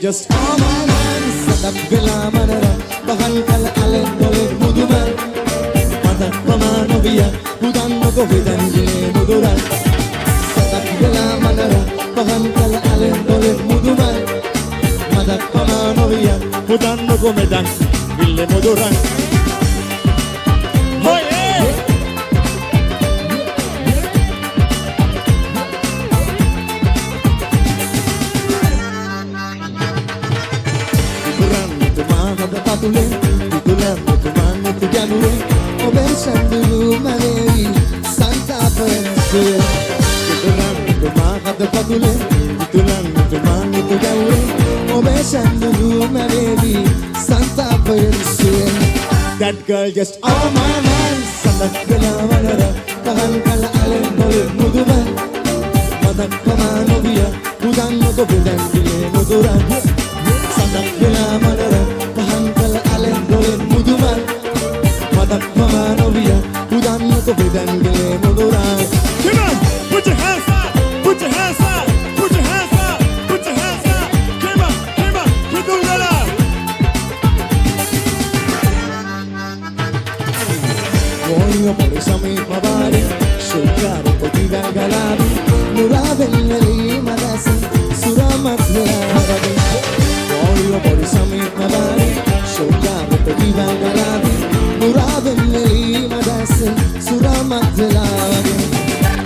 Just all my man, sadak vela manara, bahan kal alen dole muduman, madak pamanovia, budan mogo vidangile muduran. Sadak vela manara, bahan kal alen dole muduman, madak pamanovia, budan mogo vidangile muduran. Titulan tuman itu jalur, obesan dulu manewi Santa Persia. Titulan tuman kata patulen, titulan tuman itu jalur, obesan dulu manewi Santa Persia. That girl just all my man, sadak bela manara, tahan kala alen boleh muduman, madak pamanovia, budan mogo budan gile muduran. Sadak bela manara, tahan kala alen boleh muduman, madak pamanovia, budan mogo budan gile muduran. Come on, put your hands up, put your hands up, put your hands up, put your hands up. Come on, put your hands up. Voglio pure sami mabari, sciogare poti galgalabi, nuravellali madasi, suramatlabi. Voglio pure sami mabari, sciogare poti galgalabi, nuravellali madasi, suramatlabi.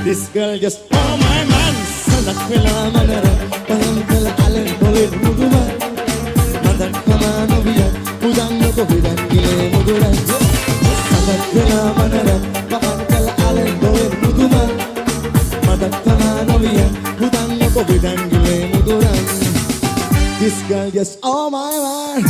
This girl just oh my man, sadak vela manara, pahankala alen boleh muduman, madak pamanovia, budan mogo budan gile muduran. Sadak vela manara, pahankala alen boleh muduman, madak pamanovia, budan mogo budan gile muduran. This girl just oh my man.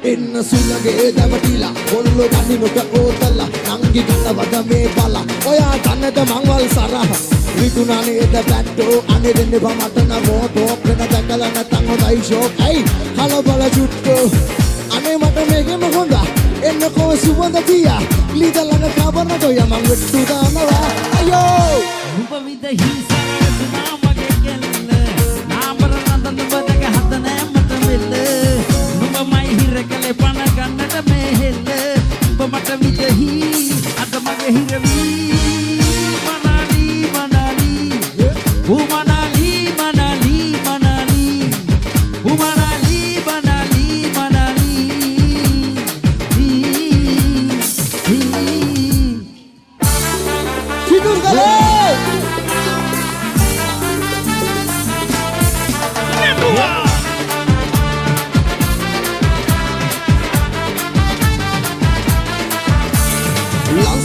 Inna sulage davatila, bollo gani nuka kotalla, nangi kanna vaga me bala, oya kanna da mangwal sara. Vitunane da batto, ane denne pamatana moto, kena dakala na tango dai shock. Hey, halo bala jutto, ane mata mege mohonda, enna ko subanda dia, lida langa kabana doya mangwettu danawa. Ayo, rupa vida hisa nama gegelle, namara nandan badaga hadane matamille. Mai hirakale pana kannata mehelle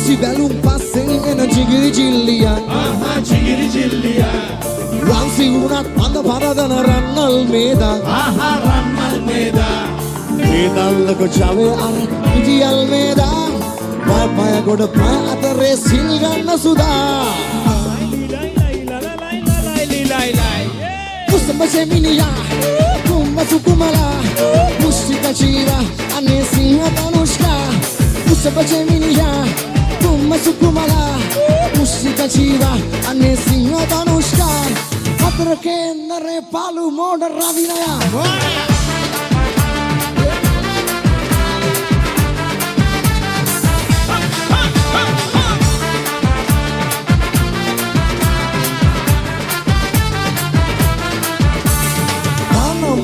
පුංචි බැලුම් පස්සෙන් එන ජිගිරි ජිල්ලියන් chigiri chilliya වන්සි වුණත් අඳ පරදන රන්නල් මේදා ranmal meda මේදල්ලක ජවේ අර ඉදියල් මේදා පය ගොඩ පය අතරේ සිල් ගන්න සුදා කුසම සෙමිනියා කුම්ම සුකුමලා මුෂ්ටික චීරා අනේ සිංහ තනුෂ්කා කුසම සෙමිනියා කුම්ම සුකුමලා මුෂ්ටික චීරා අනේ සිංහ තනුෂ්කා හතර කේන්දරේ පාලු මෝඩ රවිනයා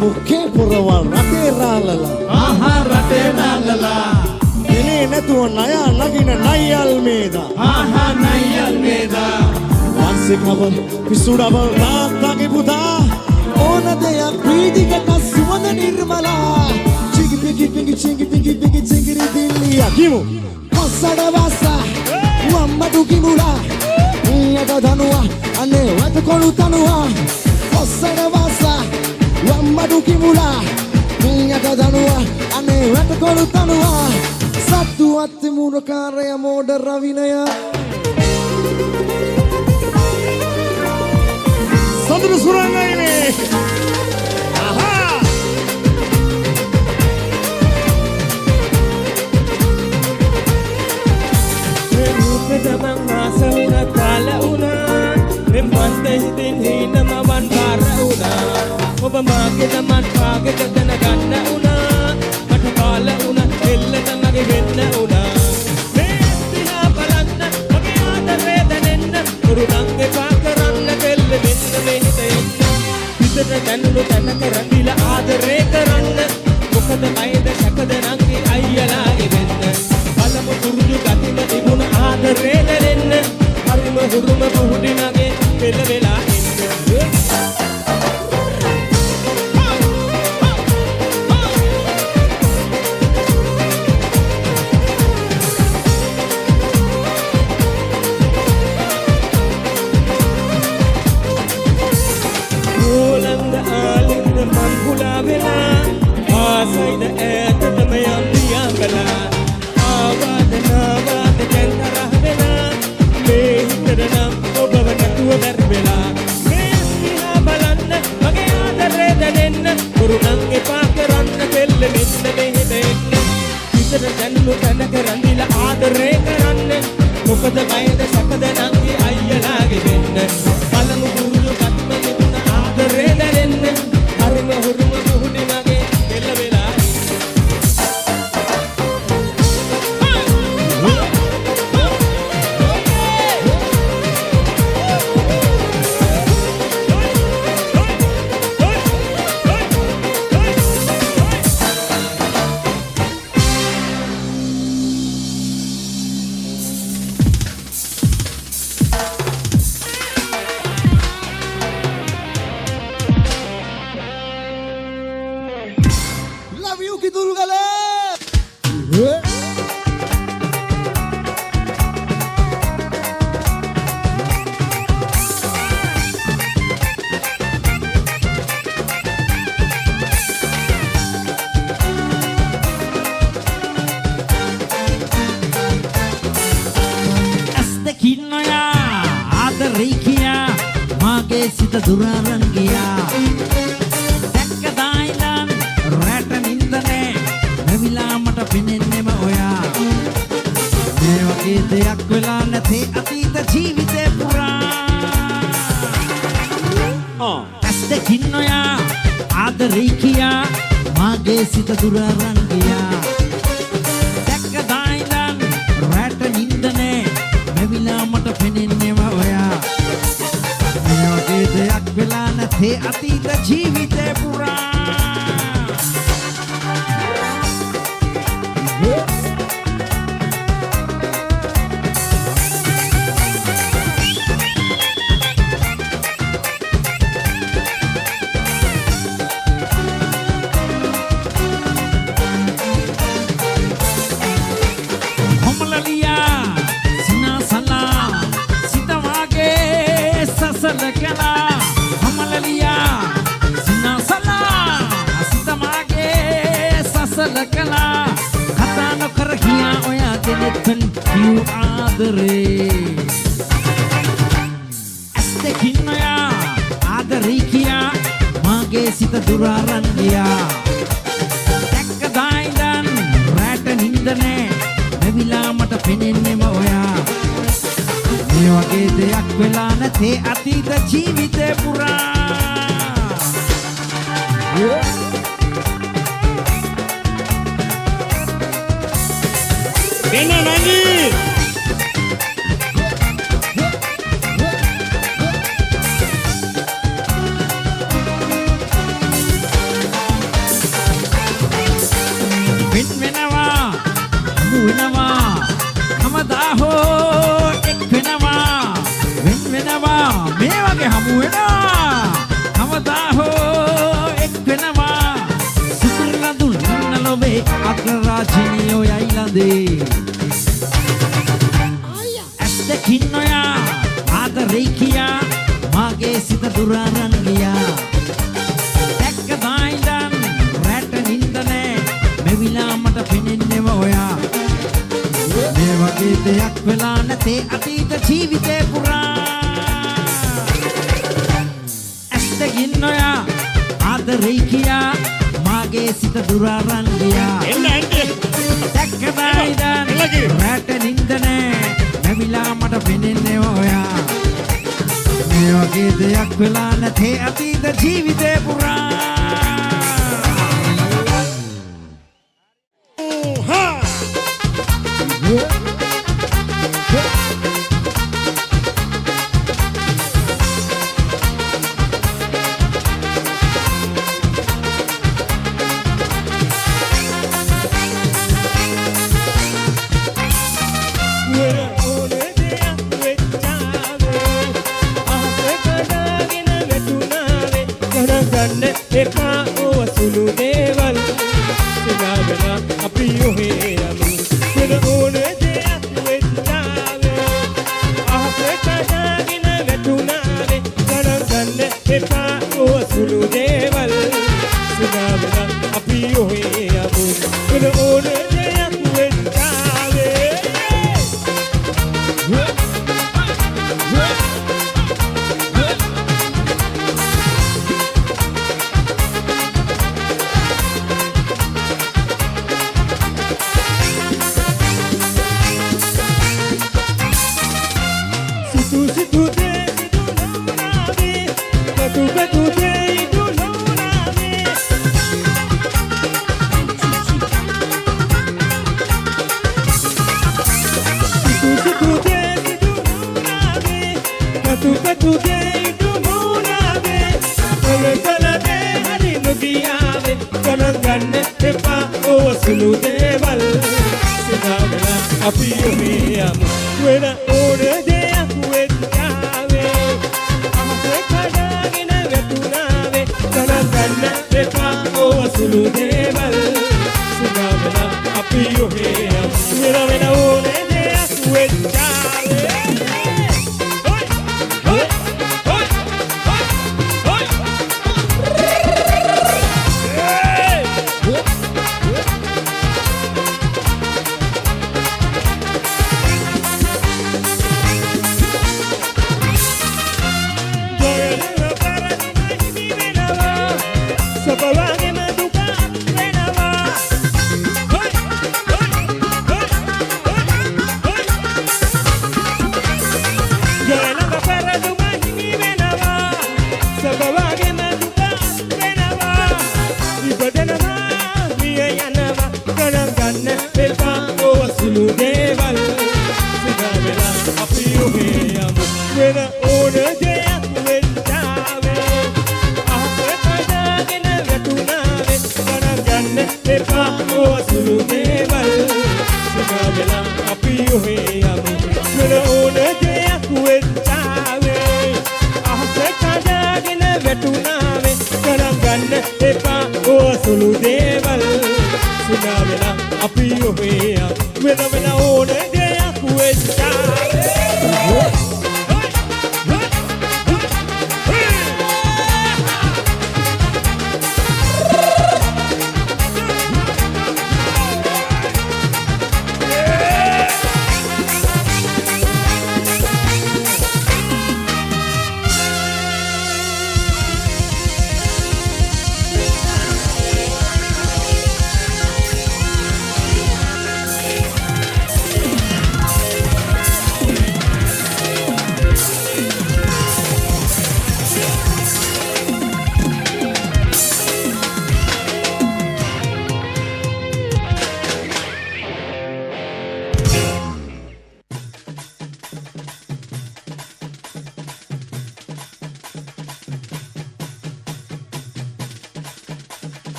මුඛේ පුරවල් රටේ රාලලා rate nalala එනේ නැතුව ණය නගින නයියල් මේදා nayal meda වන්සේ කවල් පිසුඩව තාත්තගේ පුතා ඕන දෙයක් ප්‍රීතිකට සුවඳ නිර්මලා චිගි පිගි පිගි චිගි පිගි පිගි චිගිරි දිල්ලියා කිමු කොස්සඩ වාසා වම්මඩු කිමුලා උන්නක දනුවා අනේ වත කොළු තනුවා කොස්සඩ වාසා වම්මඩු කිමුලා උන්නක දනුවා අනේ වත කොළු තනුවා සත්තු අත්ති මුරකාරය මෝඩ රවිනයා සතුරු සුරංගයිනේ ආහා රූපෙට මං ආස වුණා කාල වුණා මෙම් පන්තෙන් හිනම වන් පාර වුණා ඔබ මාගේ තමන් කාගේ දන ගන්න වුණා මට කාල වුණා එල්ලට මගේ වෙන්න වුණා මේ දිහා බලන්න මගේ ආදරේ දැනෙන්න උරුණන්ගේ පා කරන්න දෙල්ල මෙන්න මෙහෙට එන්න හිතට දැනුණු තැනක රැඳිලා ආදරේ කරන්න මොකද මයිද සැකද නංගි අයියලාගේ වෙන්න බලමු දුරුදු ගතිම තිබුණ ආදරේ දැනෙන්න හරිම හුරුම පුහුඩි මගේ පෙළ වෙලා ඉන්න ආසයිද ඈතටම යම් පියංගලා ආවාද නාවාද දැන් තරහ වෙලා මේ හිතට නම් ඔබව නැතුව බැරිවෙලා මේ දිහා බලන්න මගේ ආදරේ දැනෙන්න කුරුණන් එපා කරන්න දෙල්ල මෙන්න මෙහෙට එන්න හිතට දැනුණු තැනක රැඳිලා ආදරේ කරන්න මොකද මයිද සැකද නංගි අයියලාගේ වෙන්න බලමු කුරුළු කත්ම තිබුණ ආදරේ දැනෙන්න හරිම හුරුම පුහුඩි මගේ එල්ල වෙලා love you කිතුරුගල ඇස්තකින්නයා ආදරේ කියා මාගේ සිත දුරාරන් ගියා දැක්ක දායිලන් රැට නින්දනේ මෙවිලා මට පෙනෙන්නෙම ඔයා මේ වගේ දෙයක් වෙලා නැතේ අතීත ජීවිතේ පුරා ඇස්තකින්නයා ආදරේ කියා මාගේ සිත දුරාරන් ගියා දැක්ක දායිලන් රැට නින්දනේ මෙවිලා මට පෙනෙන්නෙම ඔයා මේ වගේ දෙයක් වෙලා නැතේ අතීත ජීවිතේ පුරා සලකලා කතා නොකර ගියා ඔයා දෙනෙත්පන් කිව් ආදරේ ඇස් දෙකින් ඔයා ආදරේ කියා මාගේ සිත දුර අරන් ගියා දැක්ක දායිදන් රැට නින්ද නෑ නැවිලා මට පෙනෙන්නේම ඔයා මේ වගේ දෙයක් වෙලා නැතේ අතීත ජීවිතේ පුරා Bena Nandi වෙන වෙනවා හමු වෙනවා කමදා හෝ එක් වෙනවා වෙන වෙනවා මේ වගේ හමු වෙනවා කමදා හෝ එක් වෙනවා සුපිරලඳු නලොබේ අග්‍රරාජිනිය ඔයයි ළඳේ ඇස් දෙකින් ඔයා ආදරේ කියා මාගේ සිත දුර අරන් ගියා දැක්ක දායිදන් රැට නින්ද නෑ මෙවිලා මට පෙනෙන්නේම ඔයා මේ වගේ දෙයක් වෙලා නැතේ අතීත ජීවිතේ පුරා ඇස් දෙකින් ඔයා ආදරේ කියා මාගේ සිත දුර අරන් ගියා දැක්ක දායිදන් රැට නින්ද නෑ මෙවිලා මට පෙනෙන්නේම ඔයා මේ වගේ දෙයක් වෙලා නැතේ අතීත ජීවිතේ පුරා Epa o sulu deval Sinabena apiyo he amu Kuna one deya kuetave Ahapre kadagina vetunave Kanaganne epa o sulu deval Sinabena apiyo he amu Kuna one deya kuetave Sulu deval Sinabena apiyo he amu Wena ore deya kuetave Ahapre kadagina vetunave Kanaganne epa o sulu deval Sinabena apiyo he amu Wena ore deya kuetave Sulu deval Sinabena apiyo he Wena one deya kuetave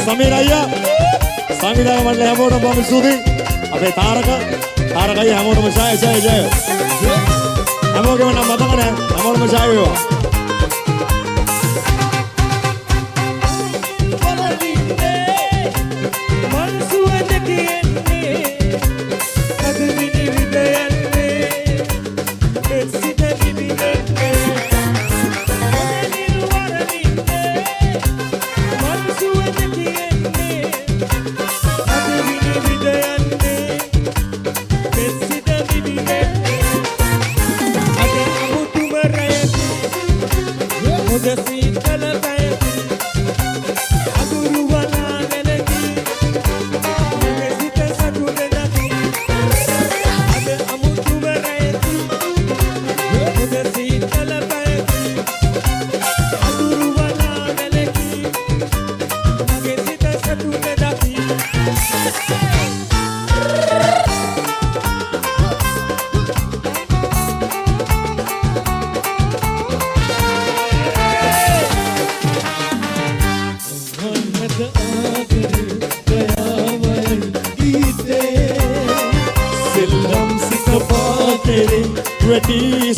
Sameera අයියා සංවිධායක මණ්ඩලය හැමෝටම බොහොම ස්තුතියි. අපේ තාරකයි හැමෝටම ජය. හැමෝගෙම නම් මතක නැහැ. හැමෝටම ජය වේවා.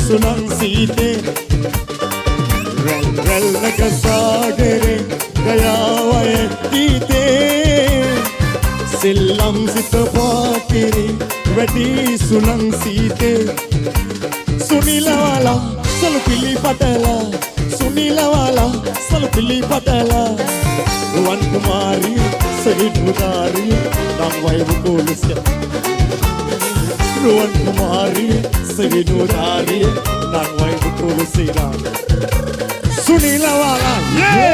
सुनम सीते रल का सागरे गया वय गीते सिल्लम सित पाकिरी वटी सुनम सीते सुनीला वाला सल पिली पटला सुनीला वाला सल पिली पटला वन कुमारी सही उदारी नाम वय बुकोलस्य रुवन कुमारी सविनुरारी नागवाई बुकुल सीरा सुनीला वाला ये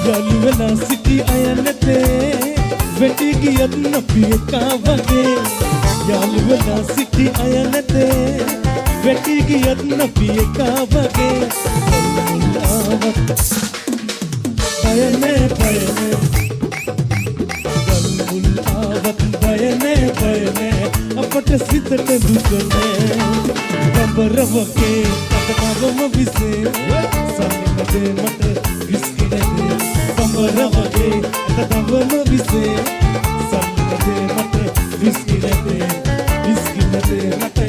यालुवेला सिटी आयनते वेटी की अदन पिए कावगे यालुवेला सिटी आयनते वेटी की अदन पिए कावगे बयने अपट सितट दुकने बबरवके ततमावम विसे सामने मत विस्किने बबरवके ततमावम विसे सामने मत विस्किने मत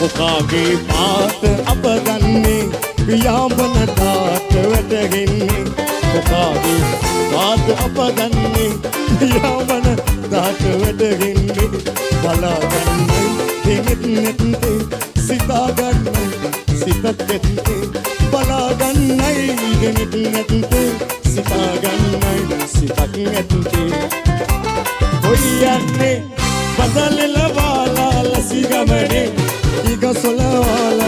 मुकागे बात अब गन्ने वियाबन दात वटगिन्ने मुकागे बात अब गन्ने वियाबन दात वटगिन्ने भला गन्ने दिमित नित्ते सीता गन्ने सीता नित्ते भला गन्ने दिमित नित्ते सीता गन्ने सीता नित्ते कोई अन्ने बदल लवाला लसी गमने ಈಗ ಸೊಲವಾಲ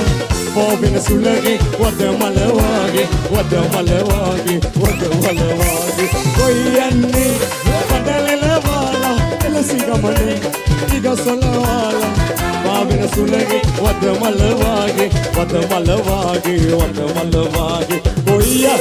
ಬಾಬಿನ ಸುಲಗೆ ಒದ ಮಲವಾಗಿ ಕೊಯ್ಯನ್ನೇ ಬದಲವಾಲ ಕೆಲಸಿಗ ಮನೆ ගසලවාල පාවෙන සුළගේ වද මල වාගේ වද මල වාගේ කොයියා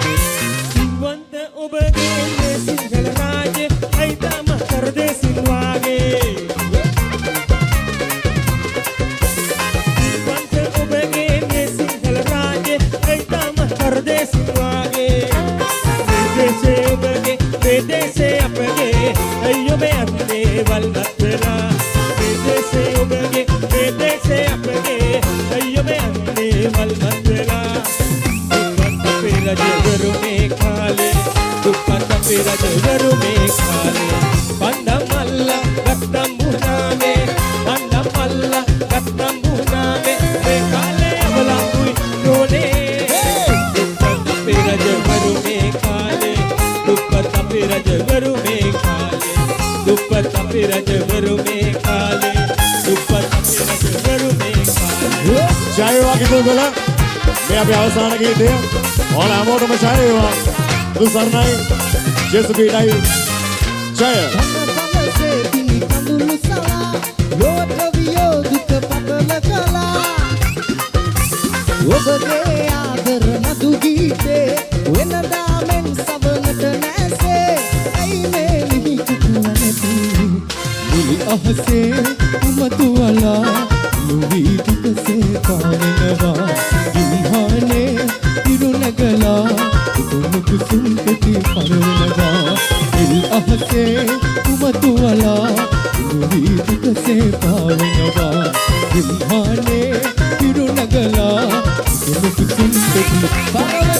සිල්වන්ත ඔබගේ මේ සිංහල රාජ්‍ය අයිතම කරදෙසින් වාගේ සිල්වන්ත ඔබගේ මේ සිංහල රාජ්‍ය අයිතම කරදෙසින් වාගේ විදේශේ ඔබගේ විදේශේ අපගේ අයියෝ මේ අන්නේ වල්මත් වෙලා විදේශේ ඔබගේ විදේශේ අපගේ අයියෝ මේ අන්නේ වල්මත් වෙලා රජවරු මේ කාලේ දුප්පත් අපේ රජවරු මේ කාලේ පණ්ඩම් අල්ලා ගත්තම් බුනාමේ පණ්ඩම් අල්ලා ගත්තම් බුනාමේ මේ කාලේ අවලංගුයි නෝනේ දුප්පත් අපේ රජවරු මේ කාලේ දුප්පත් අපේ රජවරු මේ කාලේ දුප්පත් අපේ රජවරු මේ කාලේ දුප්පත් අපේ රජවරු මේ කාලේ ජය වගේ දුගල මේ අපේ අවසාන ගීතය ඕන හැමෝටම ජය වේවා දුසරණයි ජෙසුපීටයි ජය සමසේ පිණි කඳුළු සලා ලෝක වියෝදුක පතල කලා ඔබගේ ආදර නදු ගීතේ වෙනදා මෙන් සවනට නැසේ ඇයි මේ නිහි කුකුල නැති මුලි අහසේ උමතුවලා ලුවී දුකසේ පාවෙනවා විහානේ ඉරුණගලා උතුම් කුසුම් පෙති පරවනවා ඉල් අහසේ උමතුවලා ලුවී දුකසේ පාවෙනවා විහානේ ඉරුණගලා උතුම් කුසුම් පෙති පරවනවා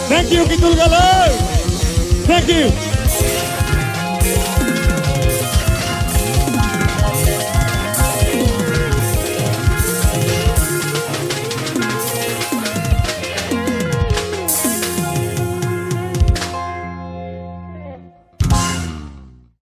Thank you, Kitul Galau. Thank you.